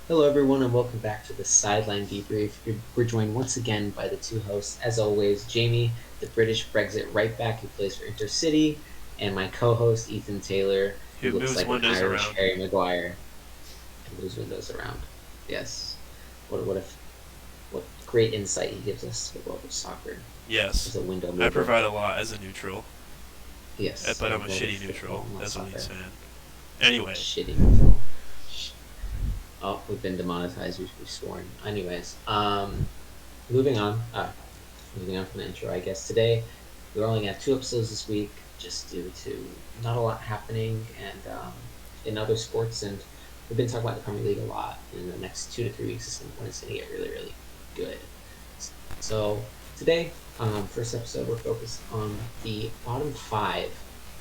Hello, everyone, and welcome back to the Sideline Debrief. We're joined once again by the two hosts, as always, Jamie, the British Brexit right back who plays for Intercity, and my co-host, Ethan Taylor, who Who looks moves like an windows Irish around. Harry Maguire and moves windows around. Yes. What great insight he gives us for world of soccer Yes, as a window I mover. provide a lot as a neutral, Yes, but in I'm the a world of shitty football, neutral. not That's what he's soccer. saying. Anyway, Shitty neutral. Oh, we've been demonetized. We've sworn. Anyways, moving on. Moving on from the intro, I guess today we're only gonna have two episodes this week, just due to not a lot happening and in other sports. And we've been talking about the Premier League a lot. In the next 2 to 3 weeks is when it's gonna get really, really good. So today, first episode, we're focused on the bottom five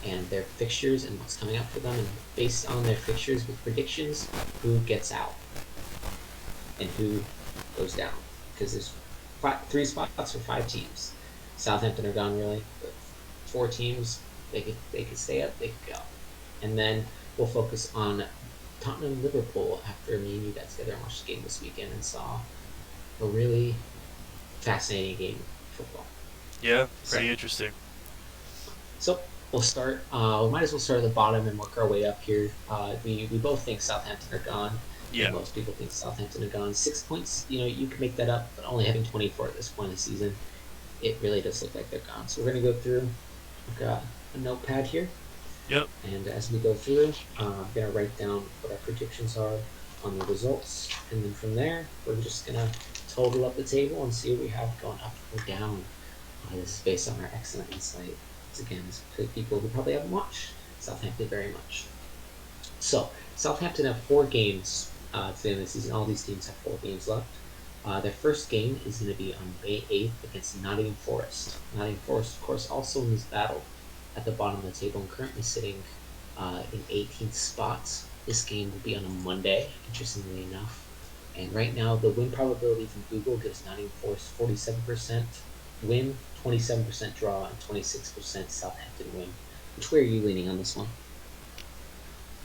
and their fixtures and what's coming up for them, and based on their fixtures with predictions, who gets out and who goes down, because there's three spots for five teams. Southampton are gone really, but four teams, they could stay up, they could go, and then we'll focus on Tottenham Liverpool after me and you got together and watched the game this weekend and saw a really fascinating game of football. yeah, So, pretty interesting. so we'll start. We might as well start at the bottom and work our way up here. We both think Southampton are gone. I think Yeah, most people think Southampton are gone. 6 points, you can make that up, but only having 24 at this point in the season, it really does look like they're gone. So we're going to go through. I've got a notepad here, yep. and as we go through, I'm going to write down what our predictions are on the results, and then from there, we're just going to total up the table and see what we have going up or down. This is based on our excellent insight. Once again, this is for people who probably haven't watched Southampton very much. So, Southampton have 4 games to the end of the season. All these teams have 4 games left. Their first game is going to be on May 8th against Nottingham Forest. Nottingham Forest, of course, also in this battle at the bottom of the table and currently sitting in 18th spots. This game will be on a Monday, interestingly enough. And right now, the win probability from Google gives Nottingham Forest 47% win, 27% draw, and 26% Southampton win. Which way are you leaning on this one?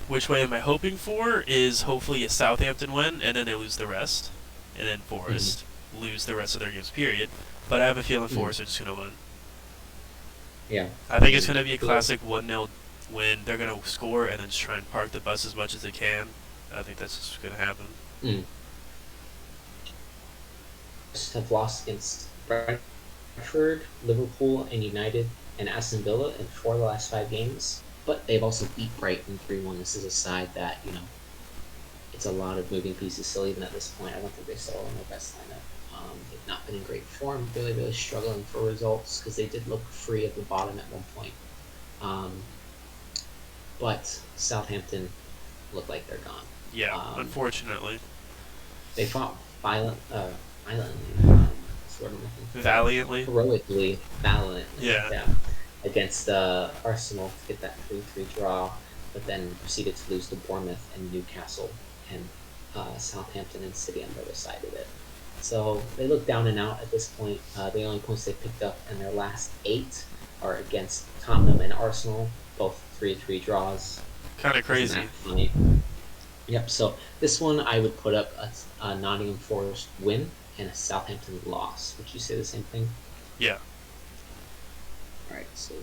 Which way am I hoping for is hopefully a Southampton win, and then they lose the rest, and then Mm-hmm. Forest lose the rest of their games, period. But I have a feeling Mm-hmm. Forest are just going to win. Yeah. I think it's And going to be a Google. classic 1-0 win. They're going to score and then just try and park the bus as much as they can. I think that's just going to happen. Mm. Have lost against Brentford, Liverpool, and United, and Aston Villa in 4 of the last 5 games. But they've also beat Brighton 3-1. This is a side that, it's a lot of moving pieces still, even at this point. I don't think they're still in their best lineup. They've not been in great form, really, really struggling for results because they did look free at the bottom at one point. Um, but Southampton look like they're gone. Yeah, Um, unfortunately. they fought violently. That's what I'm looking for. Valiantly. Heroically, valiantly, Yeah. yeah, against Arsenal to get that 3-3 draw, but then proceeded to lose to Bournemouth and Newcastle and Southampton and City on the other side of it. So they look down and out at this point. The only points they picked up in their last 8 are against Tottenham and Arsenal, both 3-3 draws. Kind of Isn't crazy. that funny? Yep. So this one I would put up a Nottingham Forest win and a Southampton loss. Would you say the same thing? Yeah. All right. So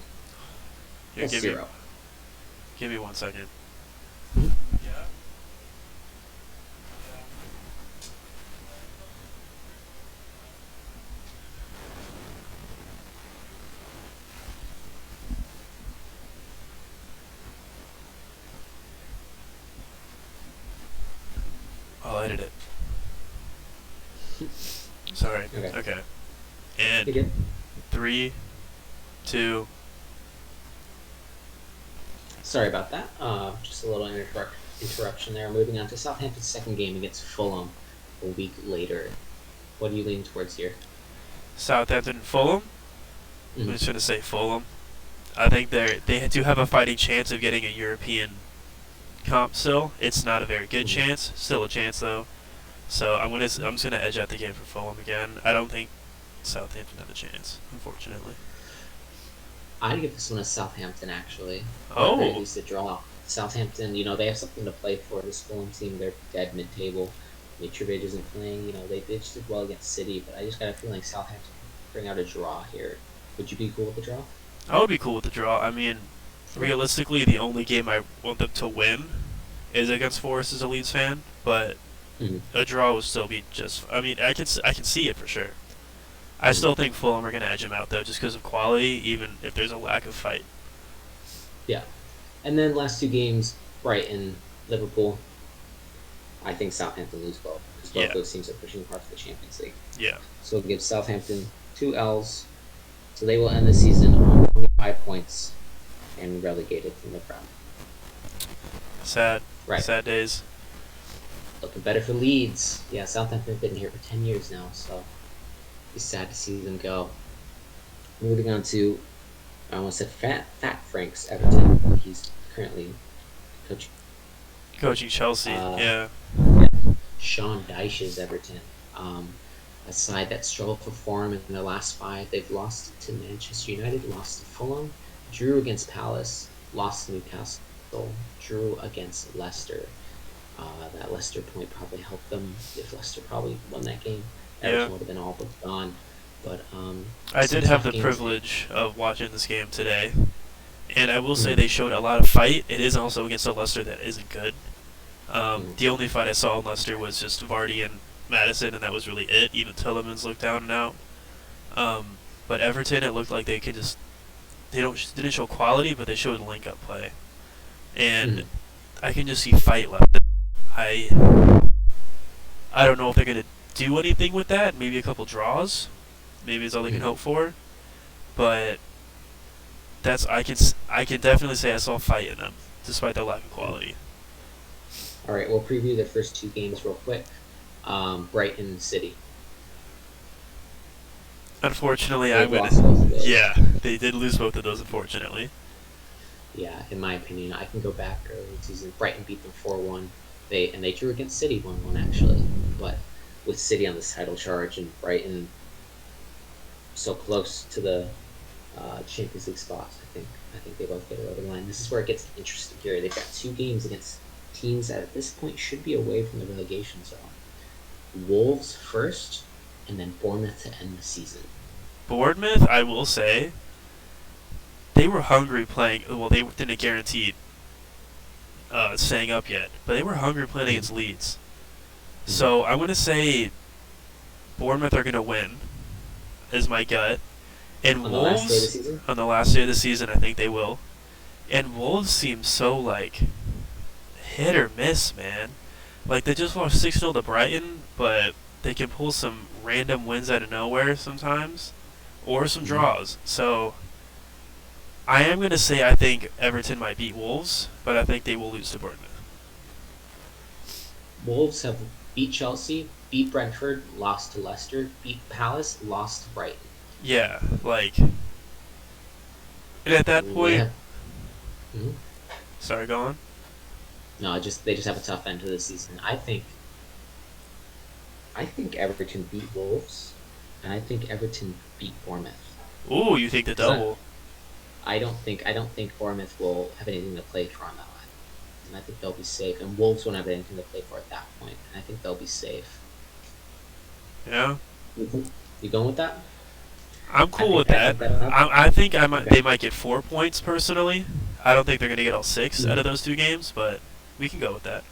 Here, plus 0. give me 1 second. Mhm. Yeah. I'll edit it. Sorry. Okay. Okay. You And good? 3, 2. Sorry about that. Just a little interruption there. Moving on to Southampton's second game against Fulham a week later. What are you leaning towards here? Southampton and Fulham. I'm Mm-hmm. just gonna say Fulham. I think they do have a fighting chance of getting a European comp. Still, it's not a very good Mm-hmm. chance. Still a chance though. So I'm just gonna edge out the game for Fulham again. I don't think Southampton have a chance, unfortunately. I'd give this one a Southampton, actually, or at the very Oh, least a draw. Southampton, they have something to play for. This Fulham team, they're dead mid-table. Mitrovic isn't playing. They just did well against City, but I just got a feeling Southampton bring out a draw here. Would you be cool with the draw? I would be cool with the draw. I mean, Okay. realistically, the only game I want them to win is against Forest as a Leeds fan, but Mm-hmm. a draw would still be just. I mean, I can see it for sure. I Mm-hmm. still think Fulham are going to edge them out though, just because of quality, even if there's a lack of fight. Yeah. And then last two games, Brighton, Liverpool. I think Southampton lose both because both Yeah, those teams are pushing hard for the Champions League. yeah. So we'll give Southampton two L's. So they will end the season on 25 points and relegated from the Prem. Sad, Right. sad days. Looking better for Leeds. Yeah, Southampton have been here for 10 years now, so it's sad to see them go. Moving on to, I almost said Fat Frank's Everton. He's currently coaching Coaching Chelsea, uh, yeah. Sean Dyche's Everton. A side that struggled for form in their last five. They've lost to Manchester United, lost to Fulham, drew against Palace, lost to Newcastle, drew against Leicester. That Leicester point probably helped them. If Leicester probably won that game, Yeah. Everton would have been all but gone. But I some did have tough the games. privilege of watching this game today, and I will say Mm-hmm. they showed a lot of fight. It is also against a Leicester that isn't good. Mm-hmm. The only fight I saw in Leicester was just Vardy and Madison, and that was really it. Even Tillemans looked down and out. But Everton, it looked like they could just didn't show quality, but they showed link up play, and Mm-hmm. I can just see fight left. I I don't know if they're gonna do anything with that. Maybe a couple draws, maybe is all they can Mm-hmm. hope for. But I can definitely say I saw fight in them, despite their lack of quality. All right, we'll preview the first two games real quick. Brighton City. Unfortunately, They've I'm gonna. lost both of those. Yeah, they did lose both of those. Unfortunately. Yeah, in my opinion, I can go back early in the season. Brighton beat them 4-1. They drew against City 1-1 actually, but with City on this title charge and Brighton so close to the Champions League spots, I think they both get it over the line. This is where it gets interesting here. They've got two games against teams that at this point should be away from the relegation zone. Wolves first, and then Bournemouth to end the season. Bournemouth, I will say, they were hungry playing. Well, they didn't guarantee staying up yet, but they were hungry playing against Leeds. So I'm gonna say Bournemouth are gonna win, is my gut. And On the last day of the Wolves season. on the last day of the season, I think they will. And Wolves seem so like hit or miss, man. Like they just lost 6-0 to Brighton, but they can pull some random wins out of nowhere sometimes, or some Mhm. draws. So I am gonna say I think Everton might beat Wolves, but I think they will lose to Bournemouth. Wolves have beat Chelsea, beat Brentford, lost to Leicester, beat Palace, lost to Brighton. Yeah, like, and at that They point, have mhm. sorry, go on. No, they just have a tough end to the season. I think Everton beat Wolves, and I think Everton beat Bournemouth. Ooh, you think the 'Cause double? I don't think Bournemouth will have anything to play for on that line, and I think they'll be safe. And Wolves won't have anything to play for at that point, and I think they'll be safe. Yeah, You going with that? I'm I cool think with I that. think that'll happen. I think I might. Okay. They might get 4 points personally. I don't think they're gonna get all 6 out Mhm. of those two games, but we can go with that.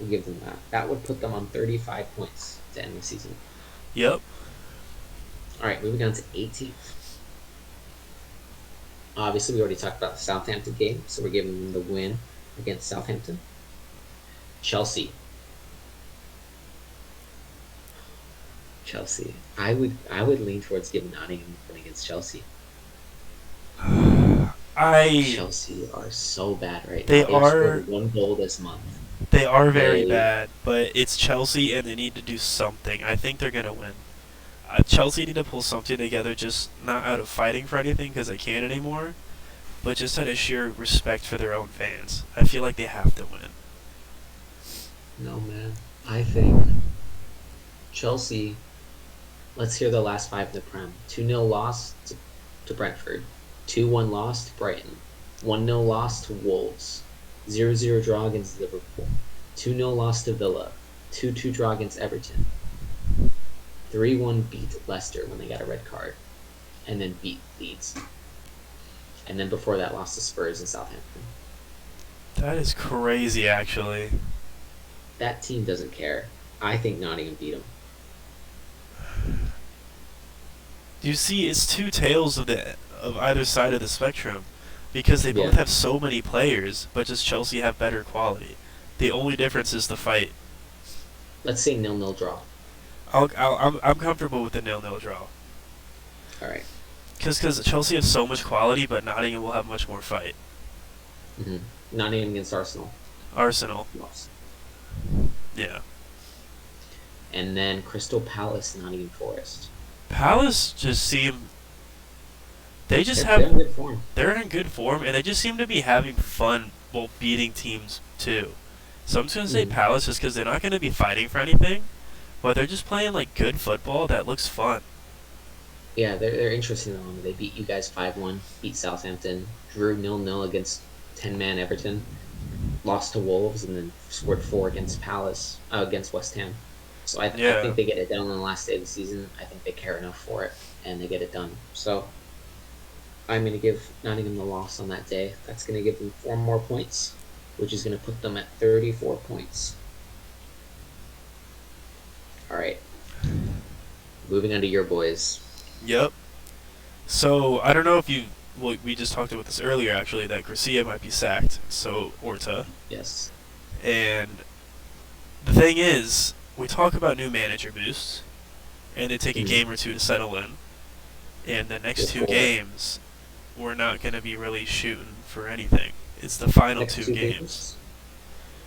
We'll give them that. That would put them on 35 points to end the season. Yep. All right, moving on to 18th. Obviously, we already talked about the Southampton game, so we're giving them the win against Southampton. Chelsea. Chelsea. I would lean towards giving Nottingham the win against Chelsea. I. Chelsea are so bad right now. They They've are. scored one goal this month. They are very They bad, but it's Chelsea, and they need to do something. I think they're gonna win. Chelsea need to pull something together, just not out of fighting for anything because they can't anymore, but just out of sheer respect for their own fans. I feel like they have to win. no man. I think Chelsea. Let's hear the last five in the Prem. 2-0 loss to Brentford. 2-1 loss to Brighton. 1-0 loss to Wolves. 0-0 draw against Liverpool. 2-0 loss to Villa. 2-2 draw against Everton, 3-1 beat Leicester when they got a red card, and then beat Leeds. And then before that, lost to Spurs and Southampton. That is crazy, actually. That team doesn't care. I think Nottingham beat them. You see, it's two tales of either side of the spectrum, because they both Yeah. have so many players, but just Chelsea have better quality. The only difference is the fight. Let's say 0-0 draw. I'm comfortable with the 0-0 draw. All right. Because Chelsea has so much quality, but Nottingham will have much more fight. Mm-hmm. Nottingham against Arsenal. Arsenal, Lost. yeah. And then Crystal Palace, Nottingham Forest. Palace just seem they just They're in have good form. they're in good form, and they just seem to be having fun while beating teams too. So I'm just gonna say Mhm. Palace, just because they're not gonna be fighting for anything, but they're just playing like good football that looks fun. Yeah, they're interesting though. They beat you guys 5-1, beat Southampton, drew 0-0 against 10-man Everton, lost to Wolves, and then scored 4 against Palace, against West Ham. So I Yeah. think they get it done on the last day of the season. I think they care enough for it, and they get it done. So I'm going to give Nottingham the loss on that day. That's going to give them 4 more points, which is going to put them at 34 points. All right. Moving on to your boys. Yep. So I don't know if you. Well, we just talked about this earlier, actually, that Garcia might be sacked. So Orta. Yes. And the thing is, we talk about new manager boosts, and they take a Mhm. game or two to settle in. And the next two Before- games, we're not going to be really shooting for anything. It's the final Next two two games.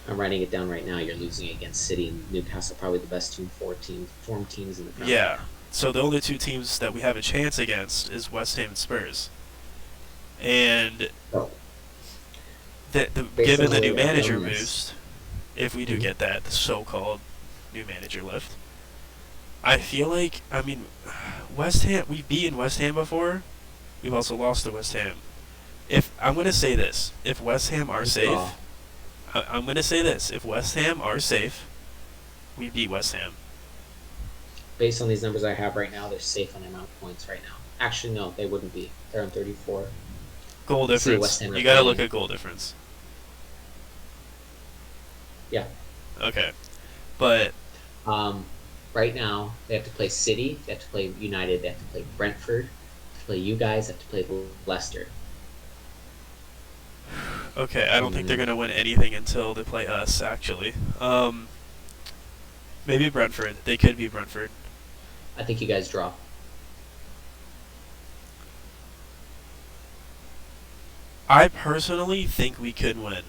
I'm writing it down right now. You're losing against City and Newcastle, probably the best form teams in the Premier. Yeah. So the only two teams that we have a chance against is West Ham and Spurs. And Oh, Based given on the the new way I've manager done this. boost, if we do Mhm. get that, the so-called new manager lift, I feel like, I mean, West Ham, we've beaten West Ham before. We've also lost to West Ham. If I'm going to say this, if West Ham are safe, draw. I'm going to say this, if West Ham are safe, we beat West Ham. Based on these numbers I have right now, they're safe on the amount of points right now. Actually, no, they wouldn't be. They're on 34. Goal See, difference. West Ham are You got to playing. look at goal difference. Yeah. Okay. But Right now, they have to play City, they have to play United, they have to play Brentford, they have to play you guys, they have to play Leicester. okay, I don't think they're going to win anything until they play us, actually. Maybe Brentford. They could be Brentford. I think you guys draw. I personally think we could win.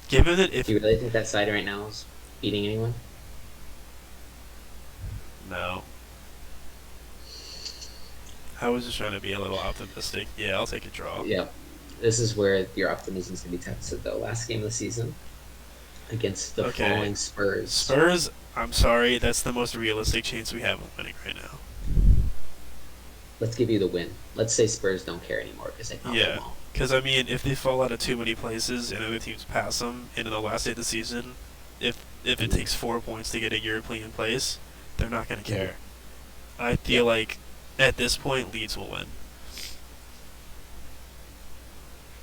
Given that if Do you really think that side right now is beating anyone? no, I was just trying to be a little optimistic. Yeah, I'll take a draw. Yeah. This is where your optimism is going to be tested, though. Last game of the season against the Okay. falling Spurs. Spurs, I'm sorry, that's the most realistic chance we have of winning right now. Let's give you the win. Let's say Spurs don't care anymore because they found Yeah. them all. Because I mean, if they fall out of too many places and other teams pass them, and in the last day of the season, if it takes 4 points to get a European place, they're not going to care. I feel like at this point, Leeds will win.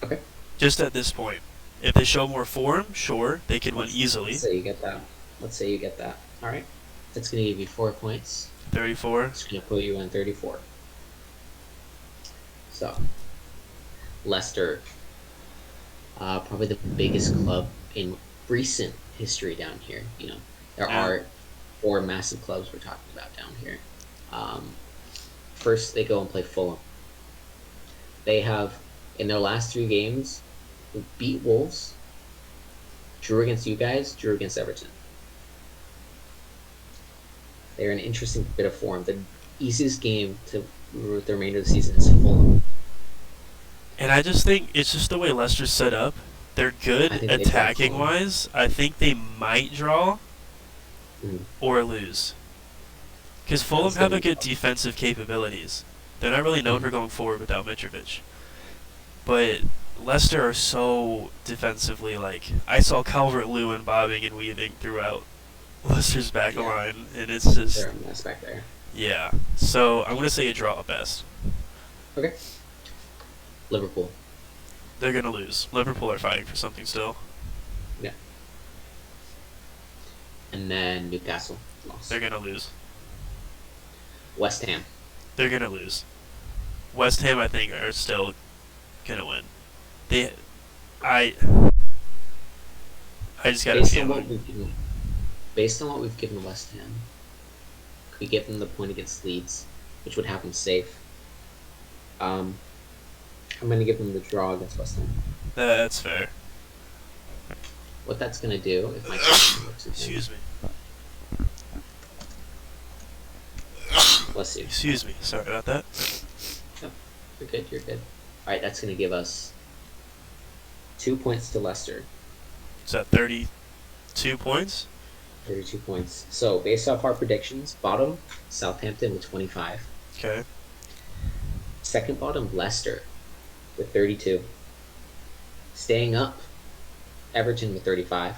Okay. Just at this point, if they show more form, sure, they can win Let's easily. say you get that. Let's say you get that. All right. That's going to give you 4 points. 34. It's going to put you on 34. So, Leicester, probably the biggest club in recent history down here. You know, there Yeah. are 4 massive clubs we're talking about down here. First, they go and play Fulham. They have, in their last 3 games, beat Wolves, drew against you guys, drew against Everton. They're an interesting bit of form. The easiest game to with the remainder of the season is Fulham. And I just think it's just the way Leicester's set up. They're good I think they attacking draw. wise. I think they might draw Mm. or lose. Because Fulham That's have gonna a be good tough. defensive capabilities. They're not really known for going forward without Mitrovic. But Leicester are so defensively, like, I saw Calvert-Lewin bobbing and weaving throughout Leicester's back Yeah, line, and it's just, they're a mess back there. yeah. So I'm going to say a draw at best. Okay. Liverpool. They're going to lose. Liverpool are fighting for something still. Yeah. And then Newcastle. Lost. They're going to lose. West Ham. They're going to lose. West Ham, I think, are still going to win. They, I, I just got a Based on what feeling. we've given, based on what we've given West Ham, could we give them the point against Leeds, which would have them safe? I'm going to give them the draw against West Ham. That's fair. What that's going to do, if my calculator works again. Excuse me. Bless you. Excuse me. Sorry about that. Yep. You're good, you're good. Alright, that's going to give us 2 points to Leicester. Is that 32 points? 32 points. So, based off our predictions, bottom, Southampton with 25. Okay. Second bottom, Leicester with 32. Staying up, Everton with 35.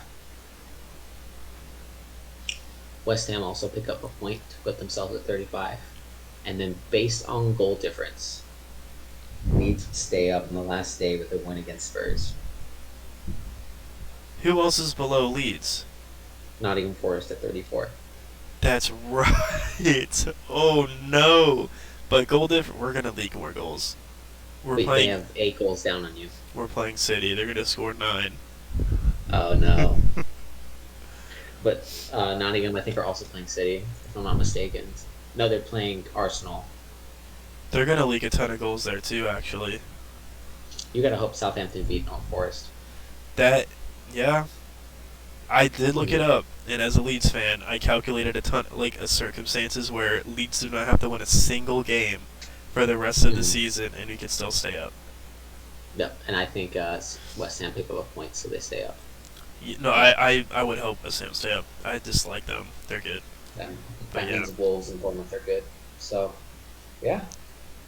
West Ham also pick up a point to put themselves at 35. And then based on goal difference, Leeds would stay up on the last day with a win against Spurs. Who else is below Leeds? Nottingham Forest at 34. That's right. Oh no. But goal difference. We're gonna leak more goals. But they have 8 goals down on you. We're playing City. They're gonna score 9. Oh no. But Nottingham, I think, are also playing City, if I'm not mistaken. No, they're playing Arsenal. They're gonna leak a ton of goals there too. Actually, You gotta hope Southampton beat Nottingham Forest. that yeah, I did look it up, and as a Leeds fan, I calculated a ton like a circumstances where Leeds do not have to win a single game for the rest of the season, and we could still stay up. Yep, and I think West Ham pick up a point, so they stay up. No, I would hope West Ham stay up. I dislike them. They're good. Yeah. But That yeah. means Wolves and Bournemouth are good. So, yeah,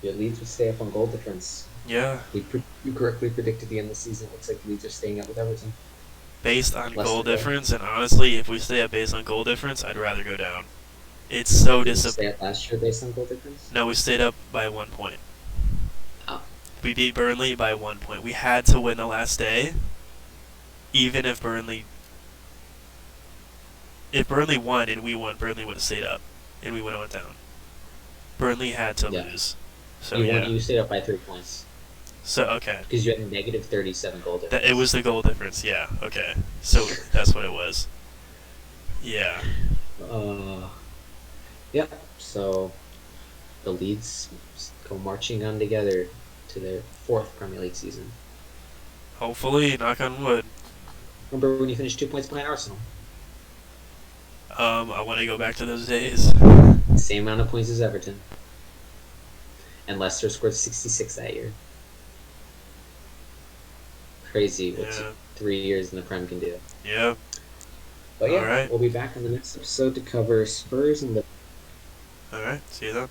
your Leeds would stay up on goal difference. Yeah, You correctly predicted the end of the season. Looks like Leeds are staying up with Everton. based on Less goal than difference, and honestly, if we stay up based on goal difference, I'd rather go down. It's so Did you disappointing. stay up last year based on goal difference? No, we stayed up by 1 point. Oh, We beat Burnley by 1 point. We had to win the last day, even if Burnley won and we won, Burnley would have stayed up, and we would have went down. Burnley had to Yeah. lose. So you yeah. You stayed up by 3 points So okay. because you had a negative 37 goal difference. It was the goal difference. Yeah. Okay. So that's what it was. Yeah. Yeah. So the Leeds go marching on together to their 4th Premier League season. Hopefully, knock on wood. Remember when you finished 2 points behind Arsenal? I want to go back to those days. Same amount of points as Everton. And Leicester scored 66 that year. Crazy what Yeah. 3 years in the Prem can do. Yeah. But yeah, All right. we'll be back on the next episode to cover Spurs and Liverpool. All right. See you then.